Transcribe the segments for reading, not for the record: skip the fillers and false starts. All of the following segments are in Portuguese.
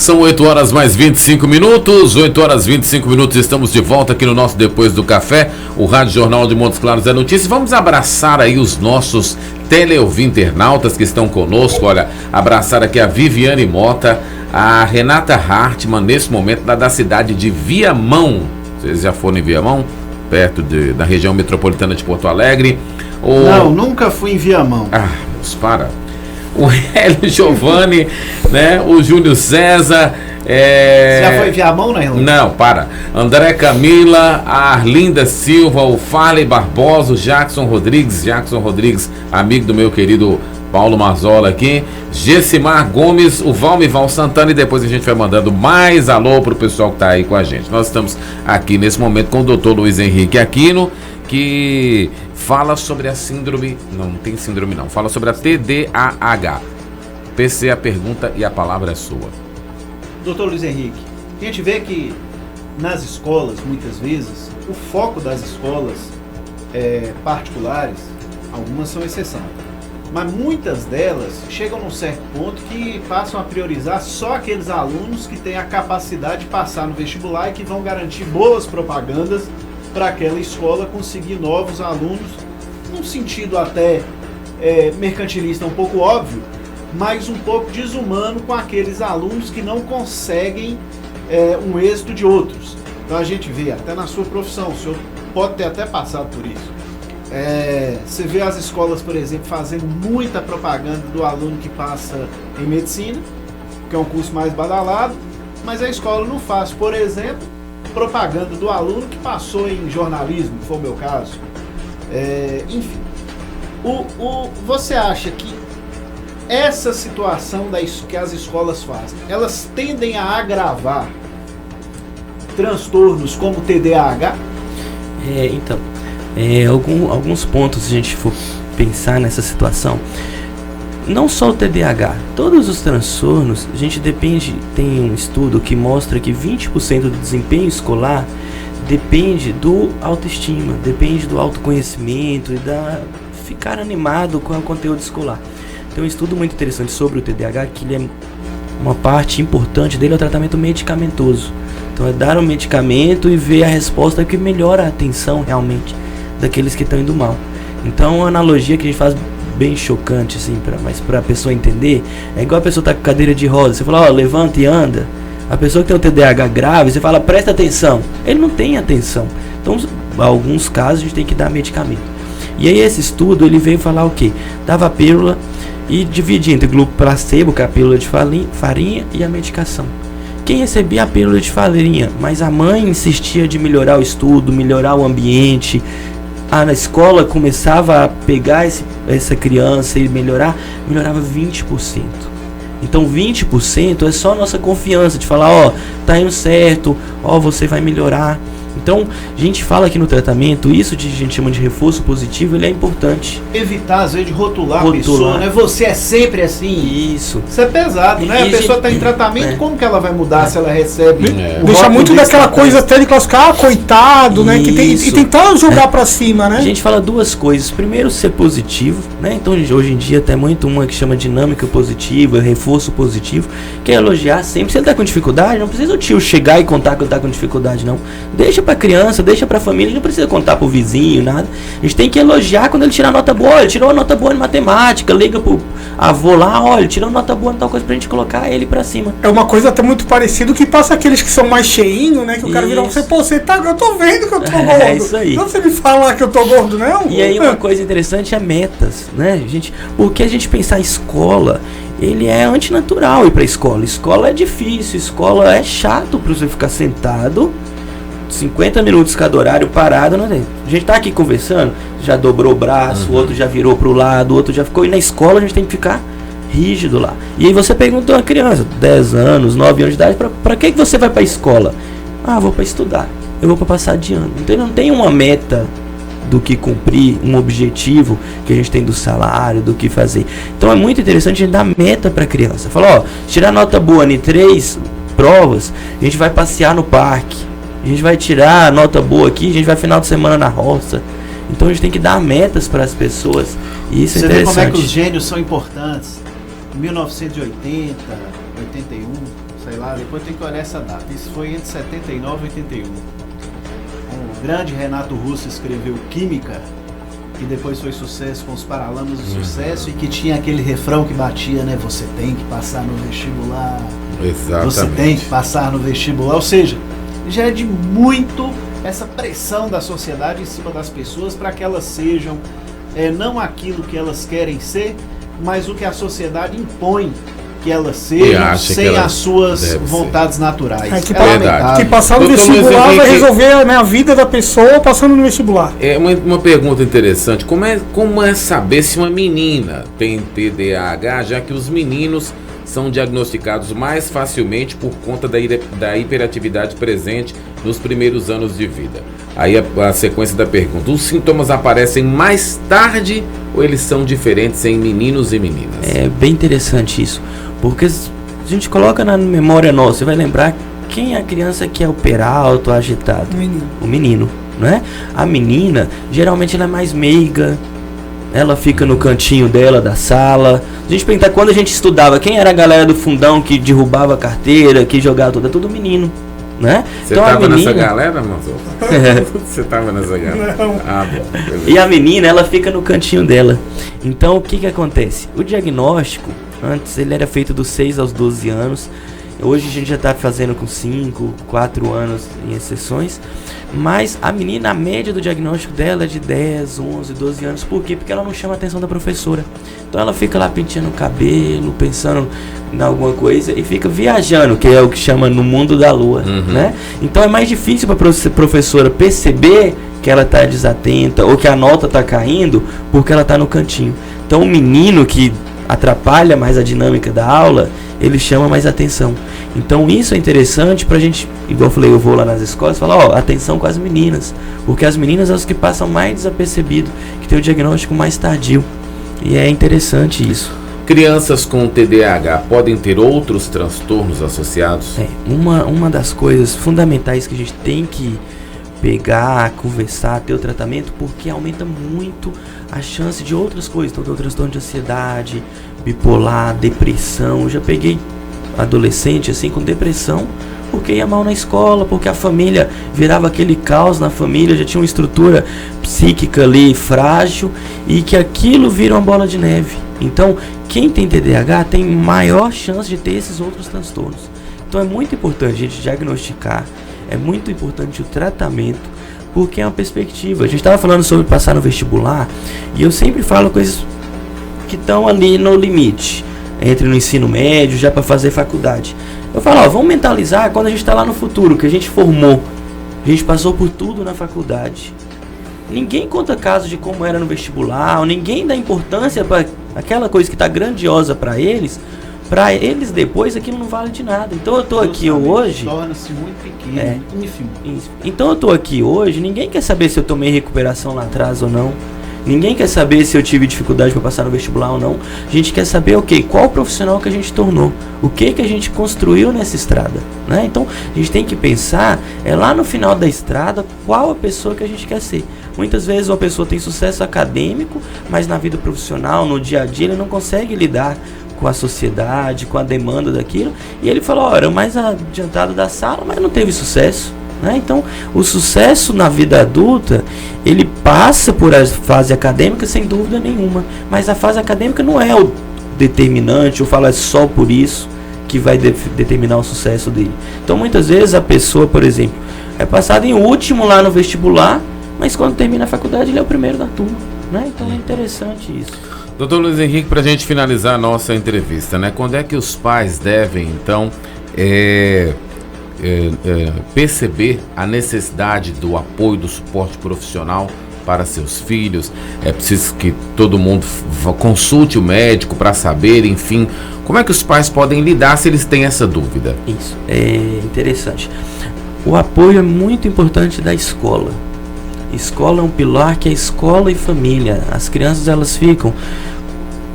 São 8 horas mais 25 minutos, 8 horas 25 minutos, estamos de volta aqui no nosso Depois do Café, o Rádio Jornal de Montes Claros é Notícia. Vamos abraçar aí os nossos teleouvinternautas que estão conosco. Olha, abraçar aqui a Viviane Mota, a Renata Hartmann, nesse momento da cidade de Viamão. Vocês já foram em Viamão? Perto da região metropolitana de Porto Alegre? Não, nunca fui em Viamão. Moço, para. O Hélio Giovanni, né? O Júlio César. Você já foi em Viamão, né, Hélio? Não, para. André Camila, a Arlinda Silva, o Farley Barbosa, o Jackson Rodrigues, amigo do meu querido Paulo Marzola aqui, Gessimar Gomes, o Valmival Santana, e depois a gente vai mandando mais alô pro pessoal que tá aí com a gente. Nós estamos aqui nesse momento com o doutor Luiz Henrique Aquino, que fala sobre a síndrome, não tem síndrome não, fala sobre a TDAH. PC, a pergunta e a palavra é sua. Doutor Luiz Henrique, a gente vê que nas escolas, muitas vezes, o foco das escolas particulares, algumas são exceção, mas muitas delas chegam num certo ponto que passam a priorizar só aqueles alunos que têm a capacidade de passar no vestibular e que vão garantir boas propagandas para aquela escola conseguir novos alunos, num sentido até mercantilista um pouco óbvio, mas um pouco desumano com aqueles alunos que não conseguem um êxito de outros. Então a gente vê, até na sua profissão, o senhor pode ter até passado por isso. Você vê as escolas, por exemplo, fazendo muita propaganda do aluno que passa em medicina, que é um curso mais badalado, mas a escola não faz, por exemplo, propaganda do aluno que passou em jornalismo, que foi o meu caso. Enfim, você acha que essa situação que as escolas fazem, elas tendem a agravar transtornos como TDAH? Então, alguns pontos, se a gente for pensar nessa situação, não só o TDAH, todos os transtornos, a gente tem um estudo que mostra que 20% do desempenho escolar depende do autoestima, depende do autoconhecimento e ficar animado com o conteúdo escolar. Tem um estudo muito interessante sobre o TDAH, que ele uma parte importante dele é o tratamento medicamentoso. Então é dar um medicamento e ver a resposta que melhora a atenção realmente daqueles que estão indo mal. Então uma analogia que a gente faz bem chocante, assim, mas para a pessoa entender, é igual a pessoa tá com cadeira de rodas, você fala, levanta e anda. A pessoa que tem o TDAH grave, você fala, presta atenção. Ele não tem atenção. Então, em alguns casos, a gente tem que dar medicamento. E aí esse estudo, ele veio falar o quê? Dava a pílula e dividia entre grupo placebo, que é a pílula de farinha, e a medicação. Quem recebia a pílula de farinha, mas a mãe insistia de melhorar o estudo, melhorar o ambiente, na escola começava a pegar essa criança e melhorava 20%. Então 20% é só nossa confiança de falar, tá indo certo, você vai melhorar. Então a gente fala aqui no tratamento, isso a gente chama de reforço positivo, ele é importante. Evitar às vezes de rotular a pessoa, né? Você é sempre assim. Isso é pesado, né? A pessoa está em tratamento, como que ela vai mudar se ela recebe? Deixa muito daquela coisa até de classificar, coitado, né? E tentar jogar pra cima, né? A gente fala duas coisas. Primeiro, ser positivo, né? Então hoje em dia tem muito uma que chama dinâmica positiva, reforço positivo, que é elogiar sempre. Se ele tá com dificuldade, não precisa o tio chegar e contar que ele tá com dificuldade, não. Deixa pra criança, deixa pra família, não precisa contar pro vizinho, nada. A gente tem que elogiar quando ele tirar nota boa. Ele tirou uma nota boa em matemática, liga pro avô lá, olha, tirou uma nota boa em tal coisa pra gente colocar ele pra cima. É uma coisa até muito parecida que passa aqueles que são mais cheinhos, né? Que o cara vira você, eu tô vendo que eu tô gordo. É isso aí. Não você me fala que eu tô gordo, não? E aí uma coisa interessante é metas, né, gente? Porque a gente pensar escola, ele é antinatural ir pra escola. Escola é difícil, escola é chato pra você ficar sentado 50 minutos cada horário parado, não tem. A gente tá aqui conversando, já dobrou o braço, o outro já virou pro lado, o outro já ficou. E na escola a gente tem que ficar rígido lá. E aí você pergunta a uma criança, 10 anos, 9 anos de idade, pra que você vai pra escola? Vou pra estudar, eu vou pra passar de ano. Então não tem uma meta do que cumprir, um objetivo que a gente tem do salário, do que fazer. Então é muito interessante a gente dar meta pra criança. Falar, tirar nota boa em 3 provas, a gente vai passear no parque. A gente vai tirar nota boa aqui, a gente vai final de semana na roça. Então a gente tem que dar metas para as pessoas. E isso é interessante. Você vê como é que os gênios são importantes. 1980, 81, sei lá, depois tem que olhar essa data. Isso foi entre 79 e 81. O grande Renato Russo escreveu Química, que depois foi sucesso com os Paralamas do Sucesso, e que tinha aquele refrão que batia, né? Você tem que passar no vestibular. Exatamente. Você tem que passar no vestibular. Ou seja, já é de muito essa pressão da sociedade em cima das pessoas para que elas sejam não aquilo que elas querem ser, mas o que a sociedade impõe que elas sejam, sem as suas vontades naturais. Que passar no vestibular vai resolver, né, a vida da pessoa passando no vestibular. É uma pergunta interessante. Como é saber se uma menina tem TDAH, já que os meninos são diagnosticados mais facilmente por conta da hiperatividade presente nos primeiros anos de vida? Aí a sequência da pergunta: os sintomas aparecem mais tarde ou eles são diferentes em meninos e meninas? É bem interessante isso, porque a gente coloca na memória nossa, você vai lembrar quem é a criança que é o peralto, agitado? O menino, né? A menina, geralmente ela é mais meiga, ela fica no cantinho dela da sala. A gente pergunta, quando a gente estudava, quem era a galera do fundão que derrubava a carteira, que jogava tudo menino, né? Você então, tava nessa galera, Manzol? Você tava nessa galera? Não. Ah, bom, beleza. E a menina, ela fica no cantinho dela. Então, o que acontece? O diagnóstico, antes, ele era feito dos 6 aos 12 anos. Hoje a gente já está fazendo com 5, 4 anos em exceções. Mas a menina, a média do diagnóstico dela é de 10, 11, 12 anos. Por quê? Porque ela não chama a atenção da professora. Então ela fica lá penteando o cabelo, pensando em alguma coisa e fica viajando, que é o que chama no mundo da lua, né? Então é mais difícil para a professora perceber que ela está desatenta ou que a nota está caindo porque ela está no cantinho. Então o menino que atrapalha mais a dinâmica da aula, ele chama mais atenção. Então isso é interessante pra gente, igual eu falei, eu vou lá nas escolas e falo, atenção com as meninas, porque as meninas são as que passam mais desapercebido, que tem o diagnóstico mais tardio. E é interessante isso. Crianças com TDAH podem ter outros transtornos associados? Uma das coisas fundamentais que a gente tem que pegar, conversar, ter o tratamento, porque aumenta muito a chance de outras coisas. Então tem o transtorno de ansiedade, bipolar, depressão. Eu já peguei adolescente assim com depressão porque ia mal na escola, porque a família virava aquele caos na família, já tinha uma estrutura psíquica ali frágil e que aquilo vira uma bola de neve. Então quem tem TDAH tem maior chance de ter esses outros transtornos. Então é muito importante a gente diagnosticar, é muito importante o tratamento, porque é uma perspectiva. A gente estava falando sobre passar no vestibular e eu sempre falo coisas que estão ali no limite, entre no ensino médio, já para fazer faculdade. Eu falo, vamos mentalizar quando a gente está lá no futuro, que a gente formou, a gente passou por tudo na faculdade. Ninguém conta caso de como era no vestibular, ou ninguém dá importância para aquela coisa que está grandiosa para eles depois aquilo não vale de nada. Então eu estou aqui hoje, torna-se muito pequeno, ínfimo. Então eu estou aqui hoje, ninguém quer saber se eu tomei recuperação lá atrás ou não. Ninguém quer saber se eu tive dificuldade para passar no vestibular ou não. A gente quer saber qual profissional que a gente tornou, o que a gente construiu nessa estrada, né? Então a gente tem que pensar lá no final da estrada qual a pessoa que a gente quer ser. Muitas vezes uma pessoa tem sucesso acadêmico, mas na vida profissional, no dia a dia, ele não consegue lidar com a sociedade, com a demanda daquilo. E ele falou, era o mais adiantado da sala, mas não teve sucesso. Então o sucesso na vida adulta, ele passa por a fase acadêmica sem dúvida nenhuma, mas a fase acadêmica não é o determinante, eu falo é só por isso que vai determinar o sucesso dele. Então muitas vezes a pessoa, por exemplo, é passada em último lá no vestibular, mas quando termina a faculdade ele é o primeiro da turma, né? Então é interessante isso. Doutor Luiz Henrique, para a gente finalizar a nossa entrevista, né? Quando é que os pais devem então perceber a necessidade do apoio, do suporte profissional para seus filhos? É preciso que todo mundo consulte o médico para saber, enfim, como é que os pais podem lidar se eles têm essa dúvida? Isso, é interessante. O apoio é muito importante da escola. Escola é um pilar que é escola e família. As crianças elas ficam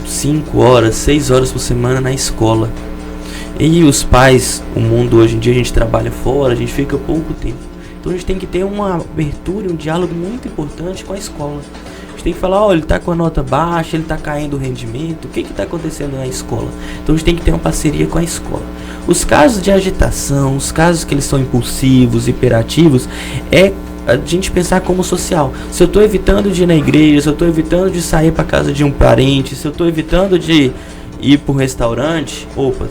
5 horas, 6 horas por semana na escola. E os pais, o mundo hoje em dia, a gente trabalha fora, a gente fica pouco tempo. Então a gente tem que ter uma abertura, um diálogo muito importante com a escola. gente tem que falar, ó, ele tá com a nota baixa, ele tá caindo o rendimento, o que que tá acontecendo na escola? Então a gente tem que ter uma parceria com a escola. Os casos de agitação, os casos que eles são impulsivos, hiperativos, é a gente pensar como social. Se eu estou evitando de ir na igreja, se eu estou evitando de sair para casa de um parente, se eu estou evitando de ir para um restaurante, opa,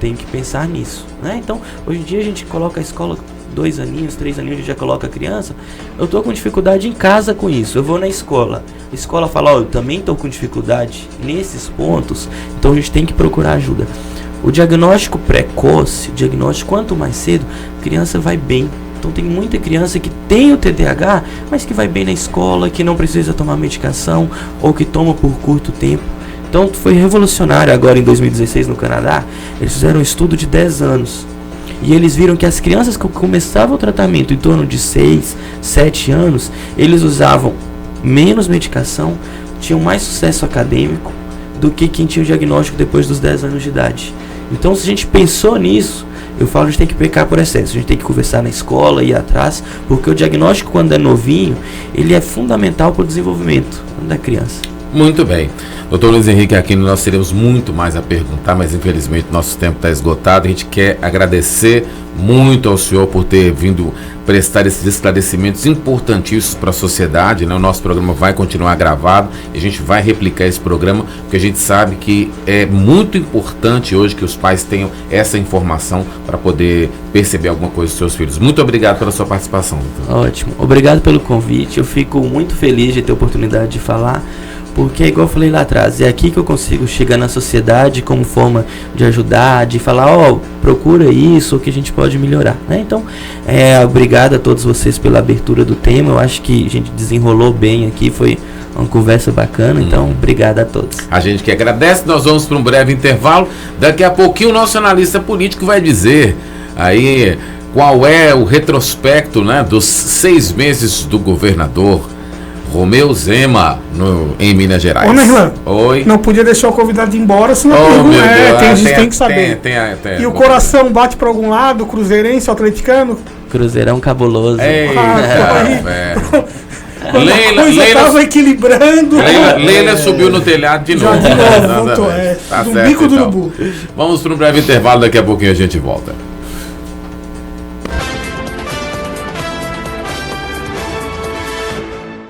tem que pensar nisso, né? Então, hoje em dia a gente coloca a escola 2 aninhos, 3 aninhos, a gente já coloca a criança. Eu estou com dificuldade em casa com isso, eu vou na escola. A escola fala, ó, eu também estou com dificuldade nesses pontos, então a gente tem que procurar ajuda. O diagnóstico precoce, o diagnóstico quanto mais cedo, a criança vai bem. Então tem muita criança que tem o TDAH, mas que vai bem na escola, que não precisa tomar medicação ou que toma por curto tempo. Então foi revolucionário agora em 2016 no Canadá. Eles fizeram um estudo de 10 anos. E eles viram que as crianças que começavam o tratamento em torno de 6, 7 anos, eles usavam menos medicação, tinham mais sucesso acadêmico do que quem tinha o diagnóstico depois dos 10 anos de idade. Então se a gente pensou nisso, eu falo, a gente tem que pecar por excesso, a gente tem que conversar na escola, ir atrás, porque o diagnóstico quando é novinho, ele é fundamental para o desenvolvimento da criança. Muito bem. Doutor Luiz Henrique Aquino, nós teremos muito mais a perguntar, mas infelizmente nosso tempo está esgotado. A gente quer agradecer muito ao senhor por ter vindo prestar esses esclarecimentos importantíssimos para a sociedade, né? O nosso programa vai continuar gravado e a gente vai replicar esse programa, porque a gente sabe que é muito importante hoje que os pais tenham essa informação para poder perceber alguma coisa dos seus filhos. Muito obrigado pela sua participação, doutor. Ótimo. Obrigado pelo convite. Eu fico muito feliz de ter a oportunidade de falar, porque, igual eu falei lá atrás, é aqui que eu consigo chegar na sociedade como forma de ajudar, de falar, ó, procura isso, o que a gente pode melhorar, né? Então, obrigado a todos vocês pela abertura do tema. Eu acho que a gente desenrolou bem aqui, foi uma conversa bacana, então, obrigado a todos. A gente que agradece, nós vamos para um breve intervalo. Daqui a pouquinho o nosso analista político vai dizer aí qual é o retrospecto, né, dos 6 meses do governador Romeu Zema em Minas Gerais. Ô, Nerlan, oi. Não podia deixar o convidado ir embora, senão tem que saber. E o coração bate para algum lado, cruzeirense, atleticano? Cruzeirão cabuloso. Leila estava equilibrando. Leila subiu no telhado de novo. Tá certo, bico do urubu. Vamos para um breve intervalo, daqui a pouquinho a gente volta.